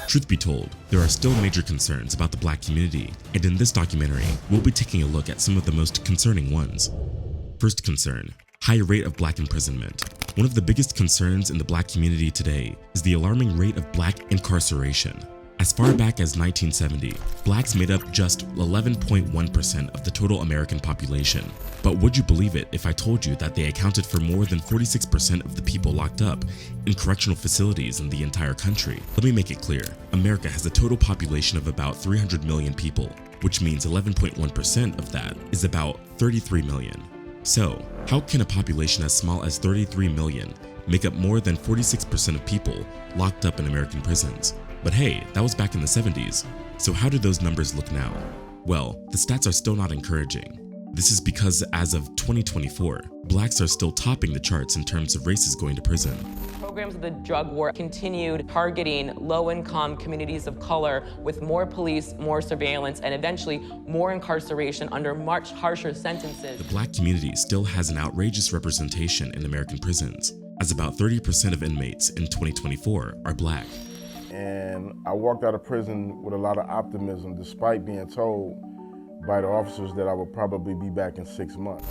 Truth be told, there are still major concerns about the black community, and in this documentary, we'll be taking a look at some of the most concerning ones. First concern, high rate of black imprisonment. One of the biggest concerns in the black community today is the alarming rate of black incarceration. As far back as 1970, blacks made up just 11.1% of the total American population. But would you believe it if I told you that they accounted for more than 46% of the people locked up in correctional facilities in the entire country? Let me make it clear. America has a total population of about 300 million people, which means 11.1% of that is about 33 million. So, how can a population as small as 33 million make up more than 46% of people locked up in American prisons? But hey, that was back in the 70s. So how do those numbers look now? Well, the stats are still not encouraging. This is because as of 2024, blacks are still topping the charts in terms of races going to prison. Programs of the drug war continued targeting low-income communities of color with more police, more surveillance, and eventually more incarceration under much harsher sentences. The black community still has an outrageous representation in American prisons, as about 30% of inmates in 2024 are black. And I walked out of prison with a lot of optimism, despite being told by the officers that I would probably be back in 6 months.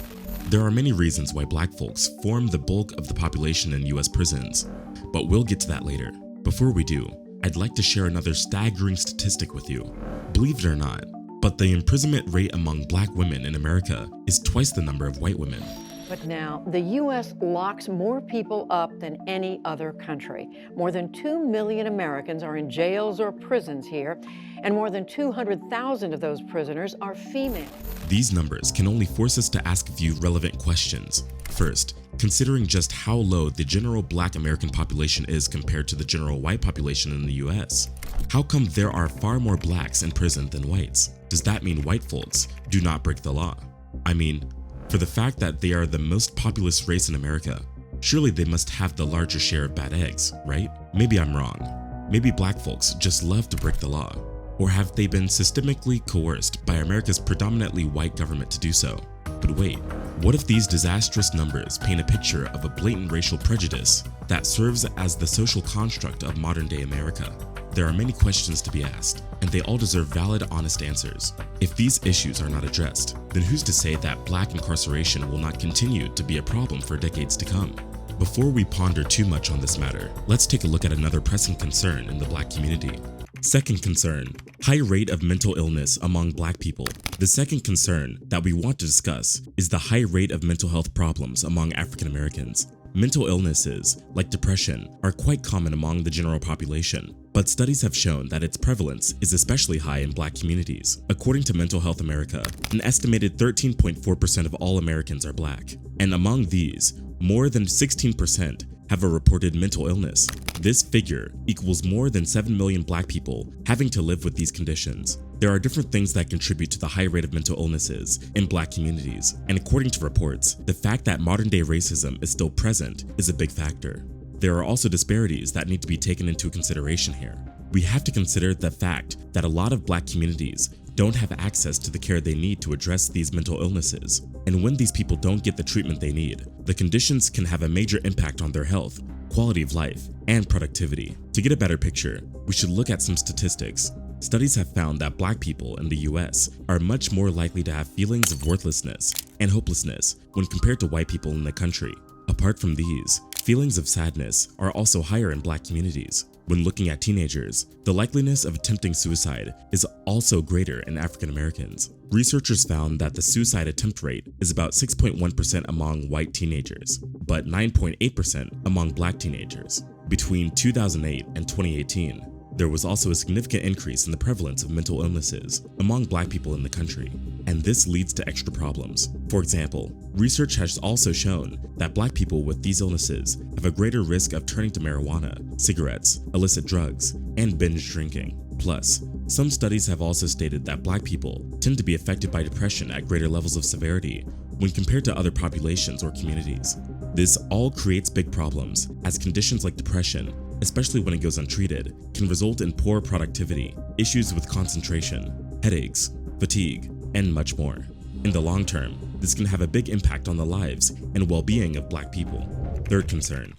There are many reasons why black folks form the bulk of the population in US prisons, but we'll get to that later. Before we do, I'd like to share another staggering statistic with you. Believe it or not, but the imprisonment rate among black women in America is twice the number of white women. But now, the U.S. locks more people up than any other country. More than 2 million Americans are in jails or prisons here, and more than 200,000 of those prisoners are female. These numbers can only force us to ask a few relevant questions. First, considering just how low the general black American population is compared to the general white population in the US, how come there are far more blacks in prison than whites? Does that mean white folks do not break the law? I mean, for the fact that they are the most populous race in America, surely they must have the larger share of bad eggs, right? Maybe I'm wrong. Maybe black folks just love to break the law. Or have they been systemically coerced by America's predominantly white government to do so? But wait, what if these disastrous numbers paint a picture of a blatant racial prejudice that serves as the social construct of modern-day America? There are many questions to be asked, and they all deserve valid, honest answers. If these issues are not addressed, then who's to say that black incarceration will not continue to be a problem for decades to come? Before we ponder too much on this matter, let's take a look at another pressing concern in the black community. Second concern, high rate of mental illness among black people. The second concern that we want to discuss is the high rate of mental health problems among African Americans. Mental illnesses, like depression, are quite common among the general population, but studies have shown that its prevalence is especially high in black communities. According to Mental Health America, an estimated 13.4% of all Americans are black, and among these, more than 16% have a reported mental illness. This figure equals more than 7 million black people having to live with these conditions. There are different things that contribute to the high rate of mental illnesses in black communities, and according to reports, the fact that modern-day racism is still present is a big factor. There are also disparities that need to be taken into consideration here. We have to consider the fact that a lot of black communities don't have access to the care they need to address these mental illnesses. And when these people don't get the treatment they need, the conditions can have a major impact on their health, quality of life, and productivity. To get a better picture, we should look at some statistics. Studies have found that black people in the US are much more likely to have feelings of worthlessness and hopelessness when compared to white people in the country. Apart from these, feelings of sadness are also higher in black communities. When looking at teenagers, the likeliness of attempting suicide is also greater in African Americans. Researchers found that the suicide attempt rate is about 6.1% among white teenagers, but 9.8% among black teenagers. Between 2008 and 2018, there was also a significant increase in the prevalence of mental illnesses among black people in the country, and this leads to extra problems. For example, research has also shown that black people with these illnesses have a greater risk of turning to marijuana, cigarettes, illicit drugs, and binge drinking. Plus, some studies have also stated that black people tend to be affected by depression at greater levels of severity when compared to other populations or communities. This all creates big problems, as conditions like depression, especially when it goes untreated, can result in poor productivity, issues with concentration, headaches, fatigue, and much more. In the long term, this can have a big impact on the lives and well-being of black people. Third concern,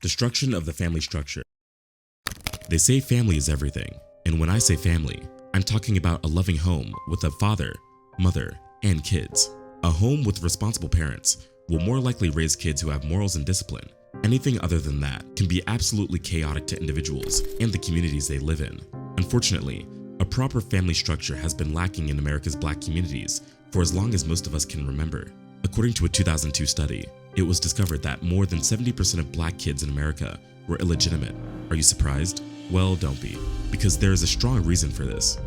destruction of the family structure. They say family is everything, and when I say family, I'm talking about a loving home with a father, mother, and kids. A home with responsible parents will more likely raise kids who have morals and discipline. Anything other than that can be absolutely chaotic to individuals and the communities they live in. Unfortunately, a proper family structure has been lacking in America's Black communities for as long as most of us can remember. According to a 2002 study, it was discovered that more than 70% of Black kids in America were illegitimate. Are you surprised? Well, don't be, because there is a strong reason for this.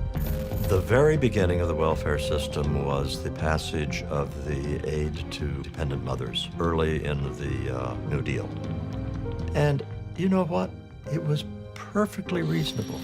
The very beginning of the welfare system was the passage of the aid to dependent mothers early in the New Deal. And you know what? It was perfectly reasonable.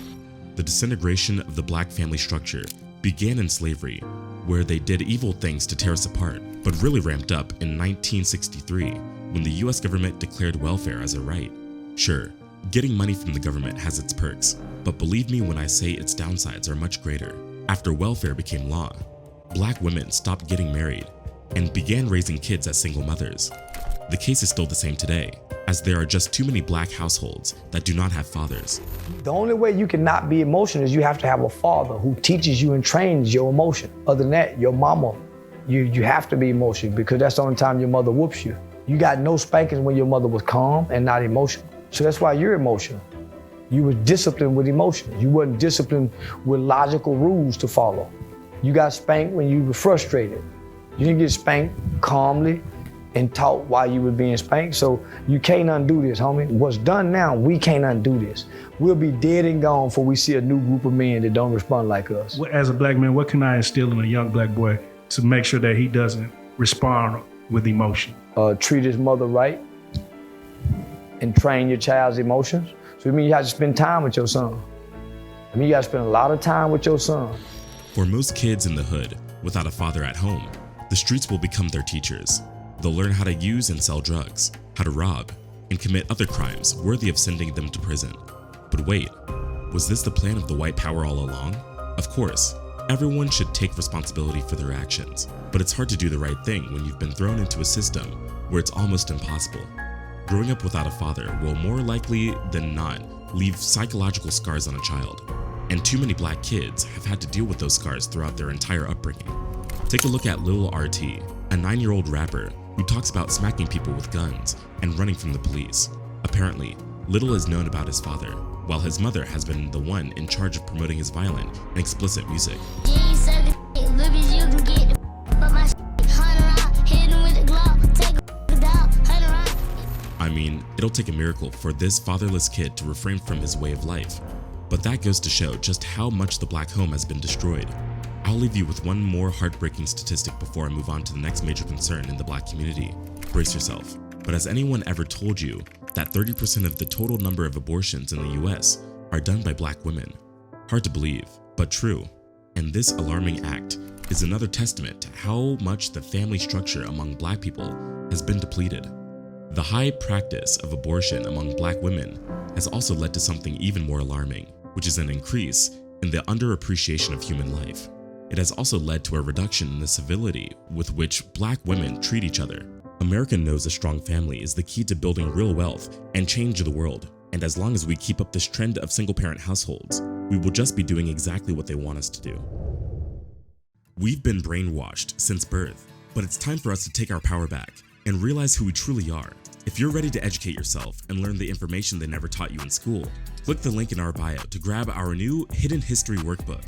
The disintegration of the Black family structure began in slavery, where they did evil things to tear us apart, but really ramped up in 1963 when the US government declared welfare as a right. Sure, getting money from the government has its perks, but believe me when I say its downsides are much greater. After welfare became law, Black women stopped getting married and began raising kids as single mothers. The case is still the same today, as there are just too many Black households that do not have fathers. The only way you can not be emotional is you have to have a father who teaches you and trains your emotion. Other than that, your mama, you have to be emotional because that's the only time your mother whoops you. You got no spankings when your mother was calm and not emotional. So that's why you're emotional. You were disciplined with emotion. You wasn't disciplined with logical rules to follow. You got spanked when you were frustrated. You didn't get spanked calmly and taught why you were being spanked. So you can't undo this, homie. What's done now, we can't undo this. We'll be dead and gone before we see a new group of men that don't respond like us. As a Black man, what can I instill in a young Black boy to make sure that he doesn't respond with emotion? Treat his mother right and train your child's emotions. So it means you have to spend time with your son. I mean, you got to spend a lot of time with your son. For most kids in the hood, without a father at home, the streets will become their teachers. They'll learn how to use and sell drugs, how to rob, and commit other crimes worthy of sending them to prison. But wait, was this the plan of the white power all along? Of course, everyone should take responsibility for their actions, but it's hard to do the right thing when you've been thrown into a system where it's almost impossible. Growing up without a father will more likely than not leave psychological scars on a child, and too many Black kids have had to deal with those scars throughout their entire upbringing. Take a look at Lil RT, a 9-year-old rapper who talks about smacking people with guns and running from the police. Apparently, little is known about his father, while his mother has been the one in charge of promoting his violent and explicit music. I mean, it'll take a miracle for this fatherless kid to refrain from his way of life. But that goes to show just how much the Black home has been destroyed. I'll leave you with one more heartbreaking statistic before I move on to the next major concern in the Black community. Brace yourself. But has anyone ever told you that 30% of the total number of abortions in the US are done by Black women? Hard to believe, but true. And this alarming act is another testament to how much the family structure among Black people has been depleted. The high practice of abortion among Black women has also led to something even more alarming, which is an increase in the underappreciation of human life. It has also led to a reduction in the civility with which Black women treat each other. America knows a strong family is the key to building real wealth and change the world, and as long as we keep up this trend of single-parent households, we will just be doing exactly what they want us to do. We've been brainwashed since birth, but it's time for us to take our power back and realize who we truly are. If you're ready to educate yourself and learn the information they never taught you in school, click the link in our bio to grab our new Hidden History Workbook.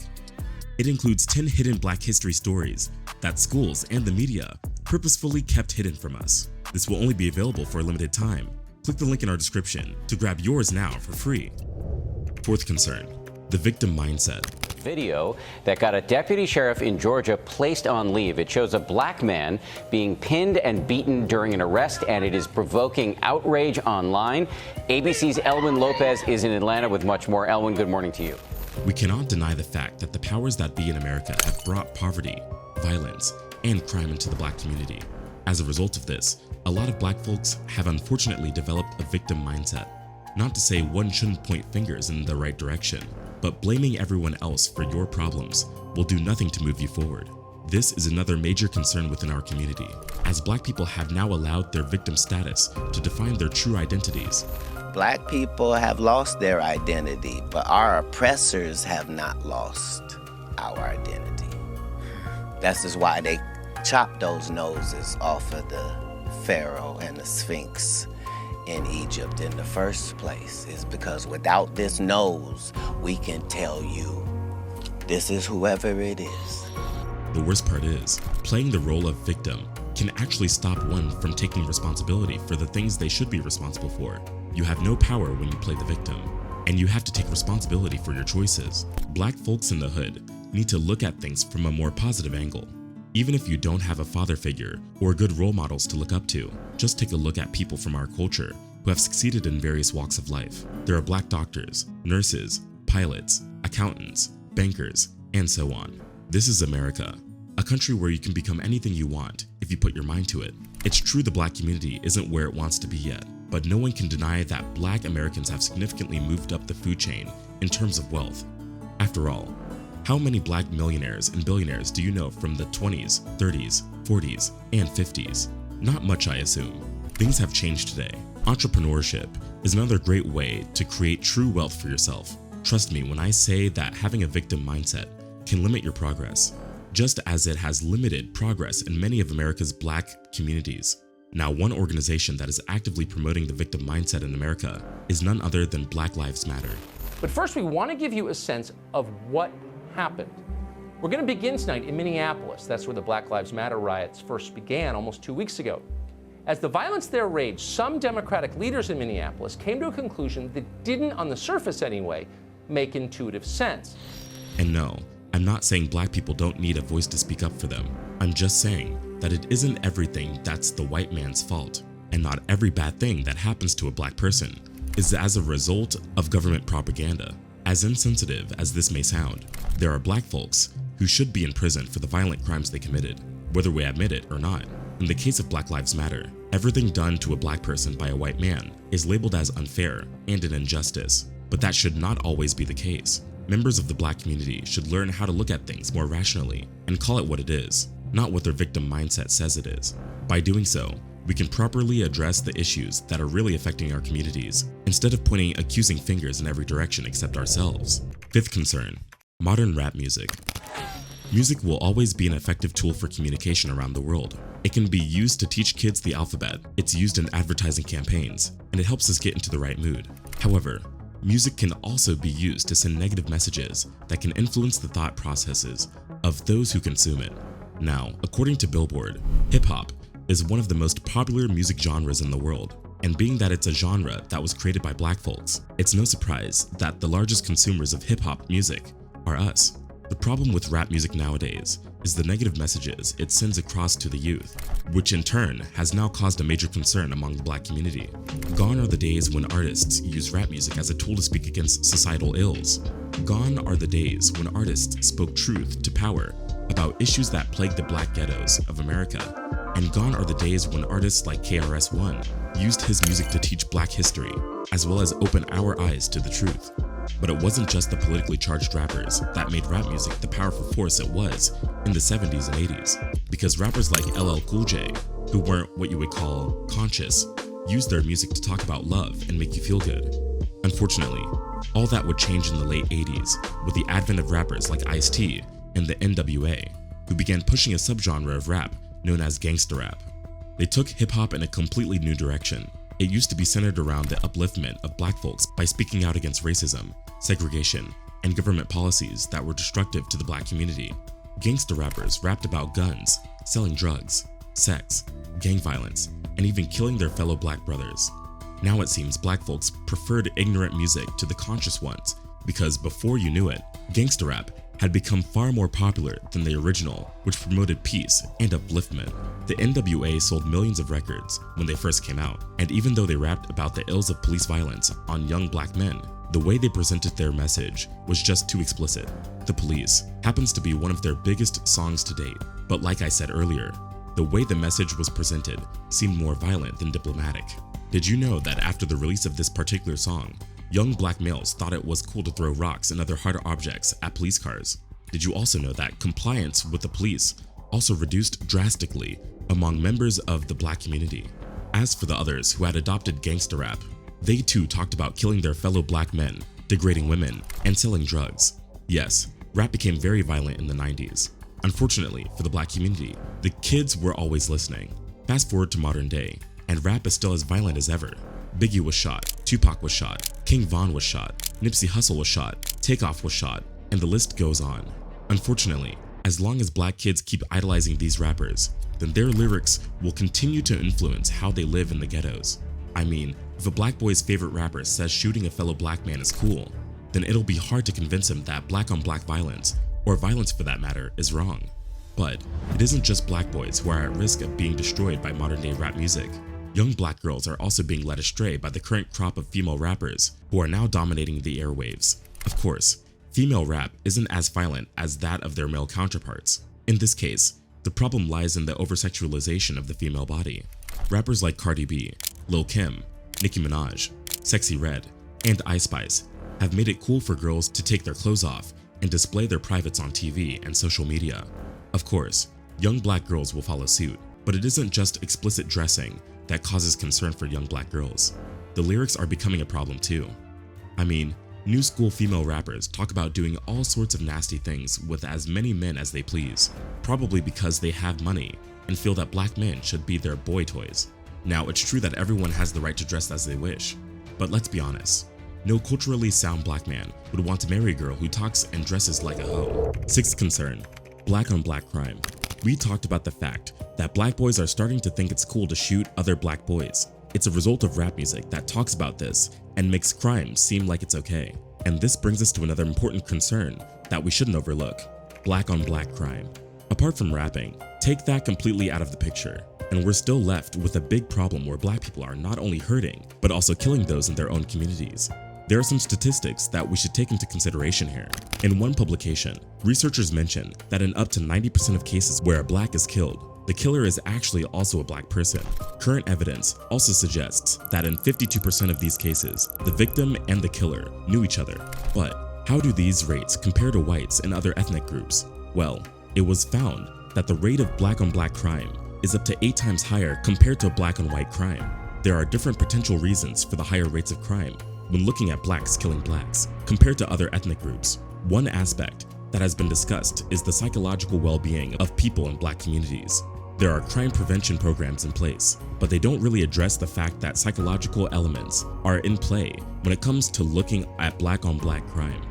It includes 10 hidden Black history stories that schools and the media purposefully kept hidden from us. This will only be available for a limited time. Click the link in our description to grab yours now for free. Fourth concern, the victim mindset. Video that got a deputy sheriff in Georgia placed on leave. It shows a Black man being pinned and beaten during an arrest, and it is provoking outrage online. ABC's Elwin Lopez is in Atlanta with much more. Elwin, good morning to you. We cannot deny the fact that the powers that be in America have brought poverty, violence, and crime into the Black community. As a result of this, a lot of Black folks have unfortunately developed a victim mindset. Not to say one shouldn't point fingers in the right direction, but blaming everyone else for your problems will do nothing to move you forward. This is another major concern within our community, as Black people have now allowed their victim status to define their true identities. Black people have lost their identity, but our oppressors have not lost our identity. That's just why they chopped those noses off of the Pharaoh and the Sphinx in Egypt in the first place, is because without this nose, we can tell you this is whoever it is. The worst part is, playing the role of victim can actually stop one from taking responsibility for the things they should be responsible for. You have no power when you play the victim, and you have to take responsibility for your choices. Black folks in the hood need to look at things from a more positive angle. Even if you don't have a father figure or good role models to look up to, just take a look at people from our culture who have succeeded in various walks of life. There are black doctors, nurses, pilots, accountants, bankers, and so on. This is America, a country where you can become anything you want if you put your mind to it. It's true the black community isn't where it wants to be yet, but no one can deny that black Americans have significantly moved up the food chain in terms of wealth. After all, how many black millionaires and billionaires do you know from the 20s, 30s, 40s, and 50s? Not much, I assume. Things have changed today. Entrepreneurship is another great way to create true wealth for yourself. Trust me when I say that having a victim mindset can limit your progress, just as it has limited progress in many of America's black communities. Now, one organization that is actively promoting the victim mindset in America is none other than Black Lives Matter. But first, we want to give you a sense of what happened. We're going to begin tonight in Minneapolis. That's where the Black Lives Matter riots first began almost 2 weeks ago. As the violence there raged, some Democratic leaders in Minneapolis came to a conclusion that didn't, on the surface anyway, make intuitive sense. And no, I'm not saying black people don't need a voice to speak up for them. I'm just saying that it isn't everything that's the white man's fault, and not every bad thing that happens to a black person is as a result of government propaganda. As insensitive as this may sound, there are black folks who should be in prison for the violent crimes they committed, whether we admit it or not. In the case of Black Lives Matter, everything done to a black person by a white man is labeled as unfair and an injustice, but that should not always be the case. Members of the black community should learn how to look at things more rationally and call it what it is, not what their victim mindset says it is. By doing so, we can properly address the issues that are really affecting our communities, instead of pointing accusing fingers in every direction except ourselves. Fifth concern, modern rap music. Music will always be an effective tool for communication around the world. It can be used to teach kids the alphabet, it's used in advertising campaigns, and it helps us get into the right mood. However, music can also be used to send negative messages that can influence the thought processes of those who consume it. Now, according to Billboard, hip-hop is one of the most popular music genres in the world, and being that it's a genre that was created by black folks, it's no surprise that the largest consumers of hip-hop music are us. The problem with rap music nowadays is the negative messages it sends across to the youth, which in turn has now caused a major concern among the black community. Gone are the days when artists use rap music as a tool to speak against societal ills. Gone are the days when artists spoke truth to power about issues that plague the black ghettos of America. And gone are the days when artists like KRS-One used his music to teach black history, as well as open our eyes to the truth. But it wasn't just the politically charged rappers that made rap music the powerful force it was in the 70s and 80s, because rappers like LL Cool J, who weren't what you would call conscious, used their music to talk about love and make you feel good. Unfortunately, all that would change in the late 80s with the advent of rappers like Ice-T and the NWA, who began pushing a subgenre of rap known as gangsta rap. They took hip-hop in a completely new direction. It used to be centered around the upliftment of black folks by speaking out against racism, segregation, and government policies that were destructive to the black community. Gangsta rappers rapped about guns, selling drugs, sex, gang violence, and even killing their fellow black brothers. Now it seems black folks preferred ignorant music to the conscious ones, because before you knew it, gangsta rap had become far more popular than the original, which promoted peace and upliftment. The NWA sold millions of records when they first came out, and even though they rapped about the ills of police violence on young black men, the way they presented their message was just too explicit. The Police happens to be one of their biggest songs to date, but like I said earlier, the way the message was presented seemed more violent than diplomatic. Did you know that after the release of this particular song, young black males thought it was cool to throw rocks and other hard objects at police cars? Did you also know that compliance with the police also reduced drastically among members of the black community? As for the others who had adopted gangsta rap, They too talked about killing their fellow black men, degrading women, and selling drugs. Yes, rap became very violent in the 90s. Unfortunately for the black community, the kids were always listening. Fast forward to modern day, and rap is still as violent as ever. Biggie was shot, Tupac was shot, King Von was shot, Nipsey Hussle was shot, Takeoff was shot, and the list goes on. Unfortunately, as long as black kids keep idolizing these rappers, then their lyrics will continue to influence how they live in the ghettos. I mean, if a black boy's favorite rapper says shooting a fellow black man is cool, then it'll be hard to convince him that black on black violence, or violence for that matter, is wrong. But it isn't just black boys who are at risk of being destroyed by modern day rap music. Young black girls are also being led astray by the current crop of female rappers who are now dominating the airwaves. Of course, female rap isn't as violent as that of their male counterparts. In this case, the problem lies in the over-sexualization of the female body. Rappers like Cardi B, Lil Kim, Nicki Minaj, Sexy Red, and Ice Spice have made it cool for girls to take their clothes off and display their privates on TV and social media. Of course, young black girls will follow suit, but it isn't just explicit dressing that causes concern for young black girls. The lyrics are becoming a problem too. I mean, new school female rappers talk about doing all sorts of nasty things with as many men as they please, probably because they have money and feel that black men should be their boy toys. Now, it's true that everyone has the right to dress as they wish, but let's be honest. No culturally sound black man would want to marry a girl who talks and dresses like a hoe. Sixth concern, black on black crime. We talked about the fact that black boys are starting to think it's cool to shoot other black boys. It's a result of rap music that talks about this and makes crime seem like it's okay. And this brings us to another important concern that we shouldn't overlook, black on black crime. Apart from rapping, take that completely out of the picture, and we're still left with a big problem where black people are not only hurting, but also killing those in their own communities. There are some statistics that we should take into consideration here. In one publication, researchers mention that in up to 90% of cases where a black is killed, the killer is actually also a black person. Current evidence also suggests that in 52% of these cases, the victim and the killer knew each other. But how do these rates compare to whites and other ethnic groups? Well, it was found that the rate of black on black crime is up to 8 times higher compared to black on white crime. There are different potential reasons for the higher rates of crime when looking at blacks killing blacks compared to other ethnic groups. One aspect that has been discussed is the psychological well-being of people in black communities. There are crime prevention programs in place, but they don't really address the fact that psychological elements are in play when it comes to looking at black on black crime.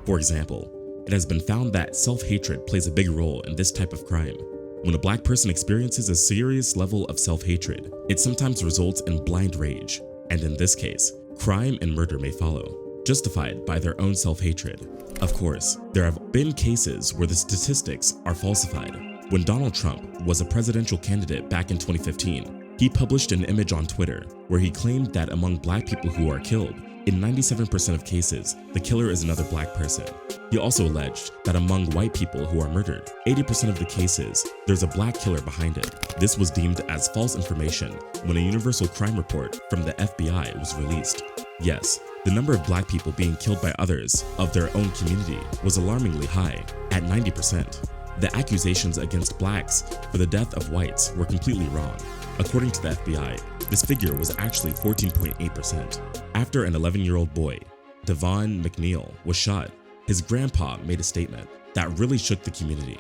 For example, it has been found that self-hatred plays a big role in this type of crime. When a black person experiences a serious level of self-hatred, it sometimes results in blind rage, and in this case, crime and murder may follow, justified by their own self-hatred. Of course, there have been cases where the statistics are falsified. When Donald Trump was a presidential candidate back in 2015, he published an image on Twitter where he claimed that among black people who are killed, in 97% of cases, the killer is another black person. He also alleged that among white people who are murdered, 80% of the cases, there's a black killer behind it. This was deemed as false information when a universal crime report from the FBI was released. Yes, the number of black people being killed by others of their own community was alarmingly high, at 90%. The accusations against blacks for the death of whites were completely wrong. According to the FBI, this figure was actually 14.8%. After an 11-year-old boy, Devon McNeil, was shot, his grandpa made a statement that really shook the community.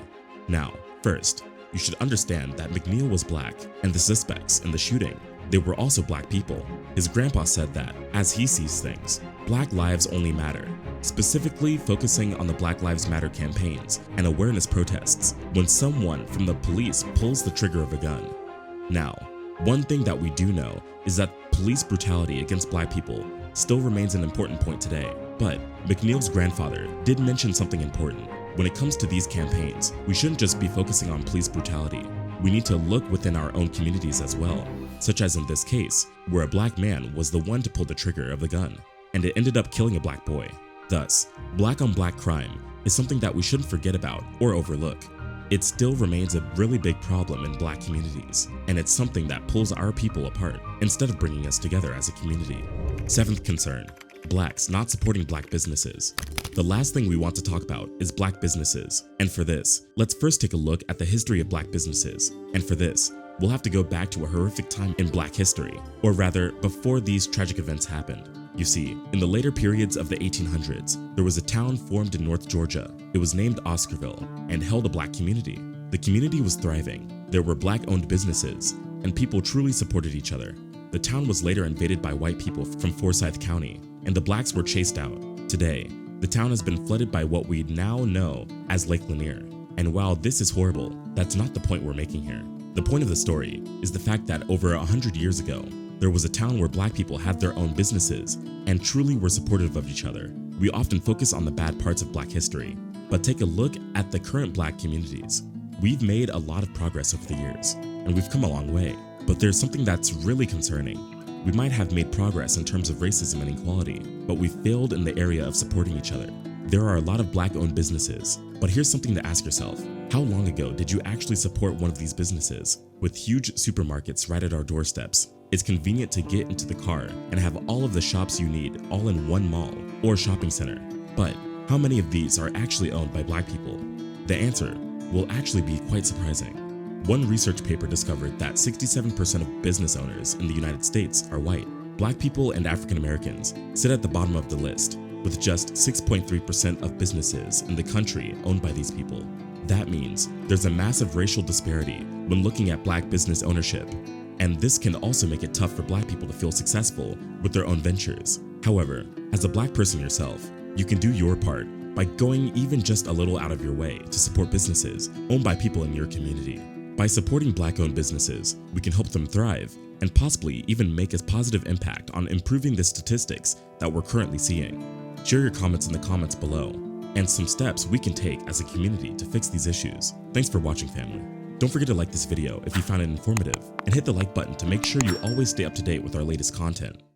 Now, first, you should understand that McNeil was black, and the suspects in the shooting, they were also black people. His grandpa said that, as he sees things, Black lives only matter, specifically focusing on the Black Lives Matter campaigns and awareness protests when someone from the police pulls the trigger of a gun. Now, one thing that we do know is that police brutality against black people still remains an important point today. But McNeil's grandfather did mention something important. When it comes to these campaigns, we shouldn't just be focusing on police brutality. We need to look within our own communities as well, such as in this case, where a black man was the one to pull the trigger of the gun, and it ended up killing a black boy. Thus, black on black crime is something that we shouldn't forget about or overlook. It still remains a really big problem in black communities, and it's something that pulls our people apart instead of bringing us together as a community. Seventh concern, blacks not supporting black businesses. The last thing we want to talk about is black businesses, and for this, let's first take a look at the history of black businesses. And for this, we'll have to go back to a horrific time in Black history, or rather, before these tragic events happened. You see, in the later periods of the 1800s, there was a town formed in North Georgia. It was named Oscarville and held a Black community. The community was thriving. There were Black-owned businesses, and people truly supported each other. The town was later invaded by white people from Forsyth County, and the Blacks were chased out. Today, the town has been flooded by what we now know as Lake Lanier. And while this is horrible, that's not the point we're making here. The point of the story is the fact that over 100 years ago, there was a town where Black people had their own businesses and truly were supportive of each other. We often focus on the bad parts of Black history, but take a look at the current Black communities. We've made a lot of progress over the years, and we've come a long way, but there's something that's really concerning. We might have made progress in terms of racism and equality, but we failed in the area of supporting each other. There are a lot of Black-owned businesses, but here's something to ask yourself. How long ago did you actually support one of these businesses? With huge supermarkets right at our doorsteps, it's convenient to get into the car and have all of the shops you need all in one mall or shopping center. But how many of these are actually owned by Black people? The answer will actually be quite surprising. One research paper discovered that 67% of business owners in the United States are white. Black people and African Americans sit at the bottom of the list, with just 6.3% of businesses in the country owned by these people. That means there's a massive racial disparity when looking at Black business ownership, and this can also make it tough for Black people to feel successful with their own ventures. However, as a Black person yourself, you can do your part by going even just a little out of your way to support businesses owned by people in your community. By supporting Black-owned businesses, we can help them thrive and possibly even make a positive impact on improving the statistics that we're currently seeing. Share your comments in the comments below and some steps we can take as a community to fix these issues. Thanks for watching, family. Don't forget to like this video if you found it informative and hit the like button to make sure you always stay up to date with our latest content.